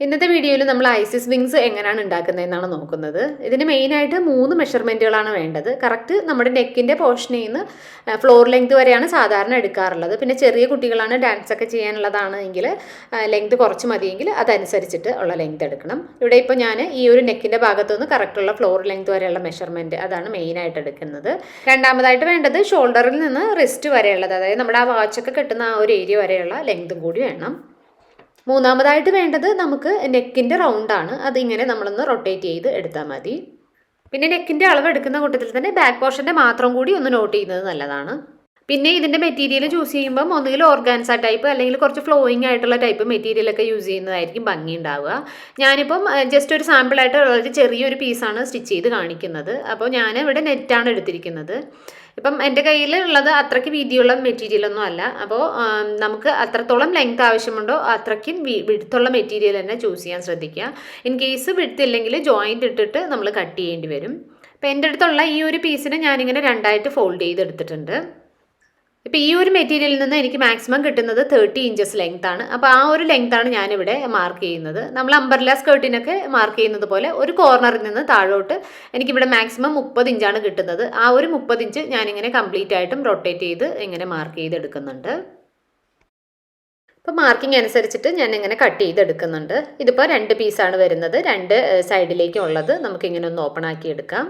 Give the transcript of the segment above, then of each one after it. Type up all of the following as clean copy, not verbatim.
ഇന്നത്തെ വീഡിയോയിൽ നമ്മൾ ഐസിസ് വിങ്സ് എങ്ങനെയാണ് ഉണ്ടാക്കുന്നതെന്നാണ് നോക്കുന്നത്. ഇതിന് മെയിനായിട്ട് 3 മെഷർമെൻറ്റുകളാണ് വേണ്ടത്. കറക്റ്റ് നമ്മുടെ നെക്കിൻ്റെ പോർഷനിൽ നിന്ന് ഫ്ലോർ ലെങ്ത് വരെയാണ് സാധാരണ എടുക്കാറുള്ളത്. പിന്നെ ചെറിയ കുട്ടികളാണ് ഡാൻസ് ഒക്കെ ചെയ്യാനുള്ളതാണെങ്കിൽ ലെങ്ത് കുറച്ച് മതിയെങ്കിൽ അതനുസരിച്ചിട്ട് ഉള്ള ലെങ്ത് എടുക്കണം. ഇവിടെ ഇപ്പോൾ ഞാൻ ഈ ഒരു നെക്കിൻ്റെ ഭാഗത്തുനിന്ന് കറക്റ്റുള്ള ഫ്ലോർ ലെങ്ത് വരെയുള്ള മെഷർമെൻറ്റ് അതാണ് മെയിനായിട്ട് എടുക്കുന്നത്. രണ്ടാമതായിട്ട് വേണ്ടത് ഷോൾഡറിൽ നിന്ന് റിസ്റ്റ് വരെയുള്ളത്, അതായത് നമ്മുടെ ആ വാച്ചൊക്കെ കെട്ടുന്ന ആ ഒരു ഏരിയ വരെയുള്ള ലെങ്തും കൂടി വേണം. മൂന്നാമതായിട്ട് വേണ്ടത് നമുക്ക് നെക്കിൻ്റെ റൗണ്ടാണ്. അതിങ്ങനെ നമ്മളൊന്ന് റൊട്ടേറ്റ് ചെയ്ത് എടുത്താൽ മതി. പിന്നെ നെക്കിൻ്റെ അളവ് എടുക്കുന്ന കൂട്ടത്തിൽ തന്നെ ബാക്ക് പോർഷൻ്റെ മാത്രം കൂടി ഒന്ന് നോട്ട് ചെയ്യുന്നത് നല്ലതാണ്. പിന്നെ ഇതിൻ്റെ മെറ്റീരിയൽ ചൂസ് ചെയ്യുമ്പം ഒന്നുകിൽ ഓർഗാൻസ ടൈപ്പ് അല്ലെങ്കിൽ കുറച്ച് ഫ്ലോയിങ് ആയിട്ടുള്ള ടൈപ്പ് മെറ്റീരിയലൊക്കെ യൂസ് ചെയ്യുന്നതായിരിക്കും ഭംഗി ഉണ്ടാവുക. ഞാനിപ്പം ജസ്റ്റ് ഒരു സാമ്പിളായിട്ട് വളരെ ചെറിയൊരു പീസാണ് സ്റ്റിച്ച് ചെയ്ത് കാണിക്കുന്നത്. അപ്പോൾ ഞാൻ ഇവിടെ നെറ്റാണ് എടുത്തിരിക്കുന്നത്. ഇപ്പം എൻ്റെ കയ്യിൽ ഉള്ളത് അത്രയ്ക്ക് വീതിയുള്ള മെറ്റീരിയലൊന്നും അല്ല. അപ്പോൾ നമുക്ക് അത്രത്തോളം ലെങ്ത് ആവശ്യമുണ്ടോ അത്രയ്ക്കും വിടുത്തുള്ള മെറ്റീരിയൽ തന്നെ ചൂസ് ചെയ്യാൻ ശ്രദ്ധിക്കുക. ഇൻ കേസ് വിടുത്തില്ലെങ്കിൽ ജോയിൻ്റ് ഇട്ടിട്ട് നമ്മൾ കട്ട് ചെയ്യേണ്ടി വരും. അപ്പോൾ എൻ്റെ അടുത്തുള്ള ഈ ഒരു പീസിനെ ഞാനിങ്ങനെ രണ്ടായിട്ട് ഫോൾഡ് ചെയ്തെടുത്തിട്ടുണ്ട്. ഇപ്പോൾ ഈ ഒരു മെറ്റീരിയലിൽ നിന്ന് എനിക്ക് മാക്സിമം കിട്ടുന്നത് 30 ഇഞ്ചസ് ലെങ്ത് ആണ്. അപ്പോൾ ആ ഒരു ലെങ്ത് ആണ് ഞാനിവിടെ മാർക്ക് ചെയ്യുന്നത്. നമ്മൾ അംബർല സ്കേർട്ടിനൊക്കെ മാർക്ക് ചെയ്യുന്നത് പോലെ ഒരു കോർണറിൽ നിന്ന് താഴോട്ട് എനിക്കിവിടെ മാക്സിമം 30 ഇഞ്ചാണ് കിട്ടുന്നത്. ആ ഒരു 30 ഇഞ്ച് ഞാനിങ്ങനെ കംപ്ലീറ്റ് ആയിട്ടും റൊട്ടേറ്റ് ചെയ്ത് ഇങ്ങനെ മാർക്ക് ചെയ്തെടുക്കുന്നുണ്ട്. ഇപ്പോൾ മാർക്കിംഗ് അനുസരിച്ചിട്ട് ഞാൻ ഇങ്ങനെ കട്ട് ചെയ്തെടുക്കുന്നുണ്ട്. ഇതിപ്പോൾ 2 പീസാണ് വരുന്നത്. 2 സൈഡിലേക്കും ഉള്ളത് നമുക്കിങ്ങനെ ഒന്ന് ഓപ്പൺ ആക്കി എടുക്കാം.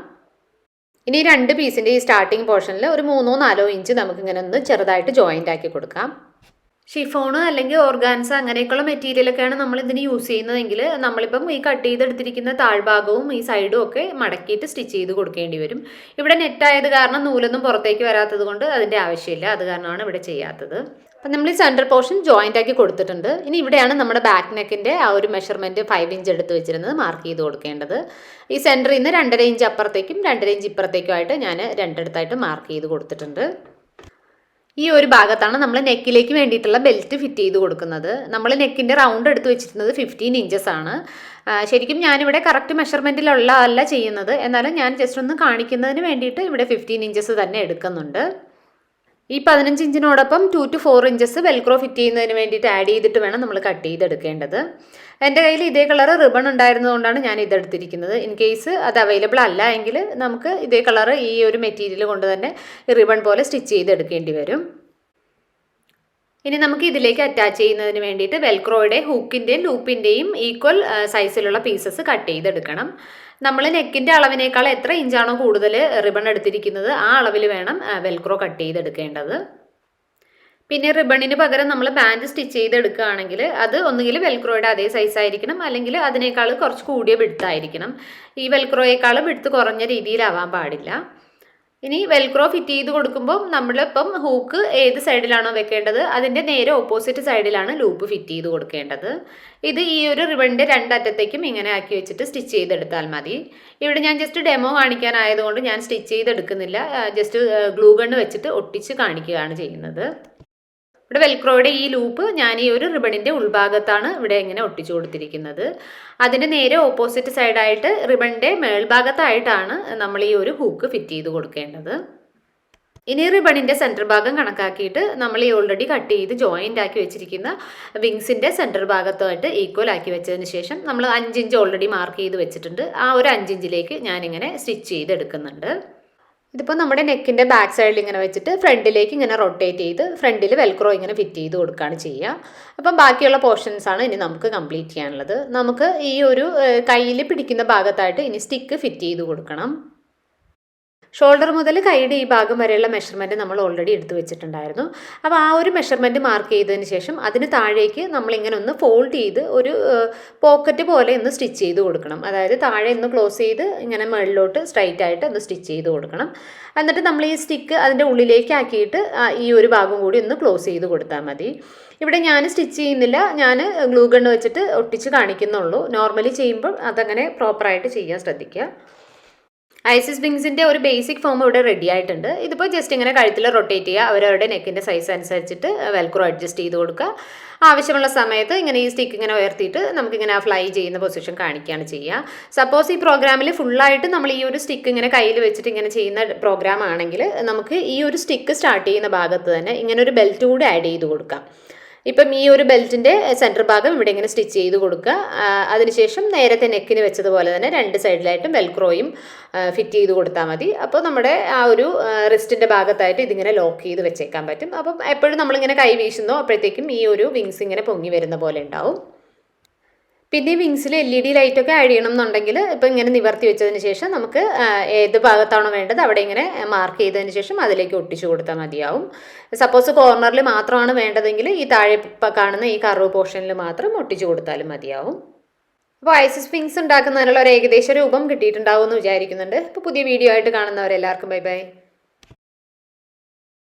ഇനി 2 പീസിൻ്റെ ഈ സ്റ്റാർട്ടിങ് പോർഷനിൽ ഒരു 3-4 ഇഞ്ച് നമുക്കിങ്ങനെ ഒന്ന് ചെറുതായിട്ട് ജോയിൻ്റ് ആക്കി കൊടുക്കാം. ഷിഫോണ് അല്ലെങ്കിൽ ഓർഗാൻസ അങ്ങനെയൊക്കെയുള്ള മെറ്റീരിയലൊക്കെയാണ് നമ്മൾ ഇതിന് യൂസ് ചെയ്യുന്നതെങ്കിൽ നമ്മളിപ്പം ഈ കട്ട് ചെയ്തെടുത്തിരിക്കുന്ന താഴ്ഭാഗവും ഈ സൈഡും ഒക്കെ മടക്കിയിട്ട് സ്റ്റിച്ച് ചെയ്ത് കൊടുക്കേണ്ടി വരും. ഇവിടെ നെറ്റായത് കാരണം നൂലൊന്നും പുറത്തേക്ക് വരാത്തത് കൊണ്ട് അതിൻ്റെ ആവശ്യമില്ല. അത് കാരണമാണ് ഇവിടെ ചെയ്യാത്തത്. അപ്പം നമ്മൾ ഈ സെൻറ്റർ പോർഷൻ ജോയിൻ്റ് ആക്കി കൊടുത്തിട്ടുണ്ട്. ഇനി ഇവിടെയാണ് നമ്മുടെ ബാക്ക് നെക്കിൻ്റെ ആ ഒരു മെഷർമെൻറ്റ് 5 ഇഞ്ച് എടുത്ത് വെച്ചിരുന്നത് മാർക്ക് ചെയ്ത് കൊടുക്കേണ്ടത്. ഈ സെൻറ്ററിൽ നിന്ന് 2.5 ഇഞ്ച് അപ്പുറത്തേക്കും 2.5 ഇഞ്ച് ഇപ്പുറത്തേക്കുമായിട്ട് ഞാൻ രണ്ടിടത്തായിട്ട് മാർക്ക് ചെയ്ത് കൊടുത്തിട്ടുണ്ട്. ഈ ഒരു ഭാഗത്താണ് നമ്മൾ നെക്കിലേക്ക് വേണ്ടിയിട്ടുള്ള ബെൽറ്റ് ഫിറ്റ് ചെയ്ത് കൊടുക്കുന്നത്. നമ്മൾ നെക്കിൻ്റെ റൗണ്ട് എടുത്ത് വെച്ചിരുന്നത് 15 ഇഞ്ചസ് ആണ്. ശരിക്കും ഞാനിവിടെ കറക്റ്റ് മെഷർമെൻറ്റിലുള്ള അല്ല ചെയ്യുന്നത്. എന്നാലും ഞാൻ ജസ്റ്റ് ഒന്ന് കാണിക്കുന്നതിന് വേണ്ടിയിട്ട് ഇവിടെ 15 ഇഞ്ചസ് തന്നെ എടുക്കുന്നുണ്ട്. ഈ 15 ഇഞ്ചിനോടൊപ്പം 2 to 4 ഇഞ്ചസ് വെൽക്രോ ഫിറ്റ് ചെയ്യുന്നതിന് വേണ്ടിയിട്ട് ആഡ് ചെയ്തിട്ട് വേണം നമ്മൾ കട്ട് ചെയ്തെടുക്കേണ്ടത്. എൻ്റെ കയ്യിൽ ഇതേ കളർ റിബൺ ഉണ്ടായിരുന്നതുകൊണ്ടാണ് ഞാൻ ഇതെടുത്തിരിക്കുന്നത്. ഇൻ കേസ് അത് അവൈലബിൾ അല്ല എങ്കിൽ നമുക്ക് ഇതേ കളർ ഈ ഒരു മെറ്റീരിയൽ കൊണ്ട് തന്നെ റിബൺ പോലെ സ്റ്റിച്ച് ചെയ്തെടുക്കേണ്ടി വരും. ഇനി നമുക്ക് ഇതിലേക്ക് അറ്റാച്ച് ചെയ്യുന്നതിന് വേണ്ടിയിട്ട് വെൽക്രോയുടെ ഹൂക്കിൻ്റെയും ലൂപ്പിൻ്റെയും ഈക്വൽ സൈസിലുള്ള പീസസ് കട്ട് ചെയ്തെടുക്കണം. നമ്മൾ നെക്കിൻ്റെ അളവിനേക്കാൾ എത്ര ഇഞ്ചാണോ കൂടുതൽ റിബൺ എടുത്തിരിക്കുന്നത് ആ അളവിൽ വേണം വെൽക്രോ കട്ട് ചെയ്തെടുക്കേണ്ടത്. പിന്നെ റിബണിന് പകരം നമ്മൾ ബാൻഡ് സ്റ്റിച്ച് ചെയ്തെടുക്കുകയാണെങ്കിൽ അത് ഒന്നുകിൽ വെൽക്രോയുടെ അതേ സൈസ് ആയിരിക്കണം, അല്ലെങ്കിൽ അതിനേക്കാൾ കുറച്ച് കൂടിയ വിഡ്ത്തായിരിക്കണം. ഈ വെൽക്രോയേക്കാൾ വിഡ്ത്ത് കുറഞ്ഞ രീതിയിലാവാൻ പാടില്ല. ഇനി വെൽക്രോ ഫിറ്റ് ചെയ്ത് കൊടുക്കുമ്പോൾ നമ്മളിപ്പം ഹൂക്ക് ഏത് സൈഡിലാണോ വെക്കേണ്ടത് അതിൻ്റെ നേരെ ഓപ്പോസിറ്റ് സൈഡിലാണ് ലൂപ്പ് ഫിറ്റ് ചെയ്ത് കൊടുക്കേണ്ടത്. ഇത് ഈ ഒരു റിബണിൻ്റെ 2 അറ്റത്തേക്കും ഇങ്ങനെ ആക്കി വെച്ചിട്ട് സ്റ്റിച്ച് ചെയ്തെടുത്താൽ മതി. ഇവിടെ ഞാൻ ജസ്റ്റ് ഡെമോ കാണിക്കാനായതുകൊണ്ട് ഞാൻ സ്റ്റിച്ച് ചെയ്തെടുക്കുന്നില്ല. ജസ്റ്റ് ഗ്ലൂ ഗണ്ണ് വെച്ചിട്ട് ഒട്ടിച്ച് കാണിക്കുകയാണ് ചെയ്യുന്നത്. ഇവിടെ വെൽക്രോയുടെ ഈ ലൂപ്പ് ഞാൻ ഈ ഒരു റിബണിൻ്റെ ഉൾഭാഗത്താണ് ഇവിടെ ഇങ്ങനെ ഒട്ടിച്ചു കൊടുത്തിരിക്കുന്നത്. അതിൻ്റെ നേരെ ഓപ്പോസിറ്റ് സൈഡായിട്ട് റിബണിൻ്റെ മേൽഭാഗത്തായിട്ടാണ് നമ്മൾ ഈ ഒരു ഹൂക്ക് ഫിറ്റ് ചെയ്ത് കൊടുക്കേണ്ടത്. ഇനി റിബണിൻ്റെ സെൻറ്റർ ഭാഗം കണക്കാക്കിയിട്ട് നമ്മൾ ഈ ഓൾറെഡി കട്ട് ചെയ്ത് ജോയിൻ്റ് ആക്കി വെച്ചിരിക്കുന്ന വിങ്സിൻ്റെ സെൻറ്റർ ഭാഗത്തായിട്ട് ഈക്വൽ ആക്കി വെച്ചതിന് ശേഷം നമ്മൾ 5 ഇഞ്ച് ഓൾറെഡി മാർക്ക് ചെയ്ത് വെച്ചിട്ടുണ്ട്. ആ ഒരു 5 ഇഞ്ചിലേക്ക് ഞാനിങ്ങനെ സ്റ്റിച്ച് ചെയ്തെടുക്കുന്നുണ്ട്. ഇതിപ്പോൾ നമ്മുടെ നെക്കിൻ്റെ ബാക്ക് സൈഡിൽ ഇങ്ങനെ വെച്ചിട്ട് ഫ്രണ്ടിലേക്ക് ഇങ്ങനെ റൊട്ടേറ്റ് ചെയ്ത് ഫ്രണ്ടിൽ വെൽക്രോ ഇങ്ങനെ ഫിറ്റ് ചെയ്ത് കൊടുക്കുകയാണ് ചെയ്യുക. അപ്പം ബാക്കിയുള്ള പോർഷൻസാണ് ഇനി നമുക്ക് കംപ്ലീറ്റ് ചെയ്യാനുള്ളത്. നമുക്ക് ഈ ഒരു കയ്യിൽ പിടിക്കുന്ന ഭാഗത്തായിട്ട് ഇനി സ്റ്റിക്ക് ഫിറ്റ് ചെയ്ത് കൊടുക്കണം. ഷോൾഡർ മുതൽ കൈയുടെ ഈ ഭാഗം വരെയുള്ള മെഷർമെൻറ്റ് നമ്മൾ ഓൾറെഡി എടുത്തു വെച്ചിട്ടുണ്ടായിരുന്നു. അപ്പോൾ ആ ഒരു മെഷർമെൻറ്റ് മാർക്ക് ചെയ്തതിന് ശേഷം അതിന് താഴേക്ക് നമ്മളിങ്ങനെ ഒന്ന് ഫോൾഡ് ചെയ്ത് ഒരു പോക്കറ്റ് പോലെ ഒന്ന് സ്റ്റിച്ച് ചെയ്ത് കൊടുക്കണം. അതായത് താഴെ ഒന്ന് ക്ലോസ് ചെയ്ത് ഇങ്ങനെ മുകളിലോട്ട് സ്ട്രൈറ്റ് ആയിട്ട് ഒന്ന് സ്റ്റിച്ച് ചെയ്ത് കൊടുക്കണം. എന്നിട്ട് നമ്മൾ ഈ സ്റ്റിക്ക് അതിൻ്റെ ഉള്ളിലേക്ക് ആക്കിയിട്ട് ഈ ഒരു ഭാഗം കൂടി ഒന്ന് ക്ലോസ് ചെയ്ത് കൊടുത്താൽ മതി. ഇവിടെ ഞാൻ സ്റ്റിച്ച് ചെയ്യുന്നില്ല, ഞാൻ ഗ്ലൂ ഗണ്ണ് വെച്ചിട്ട് ഒട്ടിച്ച് കാണിക്കുന്നുള്ളൂ. നോർമലി ചെയ്യുമ്പോൾ അതങ്ങനെ പ്രോപ്പറായിട്ട് ചെയ്യാൻ ശ്രദ്ധിക്കുക. ഐസിസ് വിങ്സിൻ്റെ ഒരു ബേസിക് ഫോം ഇവിടെ റെഡി ആയിട്ടുണ്ട്. ഇതിപ്പോൾ ജസ്റ്റ് ഇങ്ങനെ കഴുത്തിൽ റൊട്ടേറ്റ് ചെയ്യുക, അവരവരുടെ നെക്കിൻ്റെ സൈസ് അനുസരിച്ചിട്ട് വെൽക്രോ അഡ്ജസ്റ്റ് ചെയ്ത് കൊടുക്കുക. ആവശ്യമുള്ള സമയത്ത് ഇങ്ങനെ ഈ സ്റ്റിക്ക് ഇങ്ങനെ ഉയർത്തിയിട്ട് നമുക്കിങ്ങനെ ഫ്ലൈ ചെയ്യുന്ന പൊസിഷൻ കാണിക്കുകയാണ് ചെയ്യുക. സപ്പോസ് ഈ പ്രോഗ്രാമിൽ ഫുള്ളായിട്ട് നമ്മൾ ഈ ഒരു സ്റ്റിക്ക് ഇങ്ങനെ കയ്യിൽ വെച്ചിട്ട് ഇങ്ങനെ ചെയ്യുന്ന പ്രോഗ്രാം ആണെങ്കിൽ നമുക്ക് ഈ ഒരു സ്റ്റിക്ക് സ്റ്റാർട്ട് ചെയ്യുന്ന ഭാഗത്ത് തന്നെ ഇങ്ങനെ ഒരു ബെൽറ്റ് കൂടി ആഡ് ചെയ്ത് കൊടുക്കാം. ഇപ്പം ഈ ഒരു ബെൽറ്റിൻ്റെ സെൻറ്റർ ഭാഗം ഇവിടെ ഇങ്ങനെ സ്റ്റിച്ച് ചെയ്ത് കൊടുക്കുക. അതിനുശേഷം നേരത്തെ നെക്കിന് വെച്ചതുപോലെ തന്നെ രണ്ട് സൈഡിലായിട്ടും വെൽക്രോയും ഫിറ്റ് ചെയ്ത് കൊടുത്താൽ മതി. അപ്പോൾ നമ്മുടെ ആ ഒരു റിസ്റ്റിൻ്റെ ഭാഗത്തായിട്ട് ഇതിങ്ങനെ ലോക്ക് ചെയ്ത് വെച്ചേക്കാൻ പറ്റും. അപ്പം എപ്പോഴും നമ്മളിങ്ങനെ കൈ വീശുന്നോ അപ്പോഴത്തേക്കും ഈ ഒരു വിങ്സ് ഇങ്ങനെ പൊങ്ങി വരുന്ന പോലെ ഉണ്ടാവും. പിന്നെ വിങ്സിൽ LED ലൈറ്റൊക്കെ ആഡ് ചെയ്യണം എന്നുണ്ടെങ്കിൽ ഇപ്പോൾ ഇങ്ങനെ നിവർത്തി വെച്ചതിന് ശേഷം നമുക്ക് ഏത് ഭാഗത്താണോ വേണ്ടത് അവിടെ ഇങ്ങനെ മാർക്ക് ചെയ്തതിന് ശേഷം അതിലേക്ക് ഒട്ടിച്ചു കൊടുത്താൽ മതിയാവും. സപ്പോസ് കോർണറിൽ മാത്രമാണ് വേണ്ടതെങ്കിൽ ഈ താഴെ കാണുന്ന ഈ കർവ് പോർഷനിൽ മാത്രം ഒട്ടിച്ചു കൊടുത്താലും മതിയാവും. അപ്പോൾ ഐസിസ് വിങ്സ് ഉണ്ടാക്കുന്നതിനുള്ള ഒരു ഏകദേശ രൂപം കിട്ടിയിട്ടുണ്ടാവും എന്ന് വിചാരിക്കുന്നുണ്ട്. ഇപ്പോൾ പുതിയ വീഡിയോ ആയിട്ട് കാണുന്നവരെല്ലാവർക്കും ബൈ ബൈ.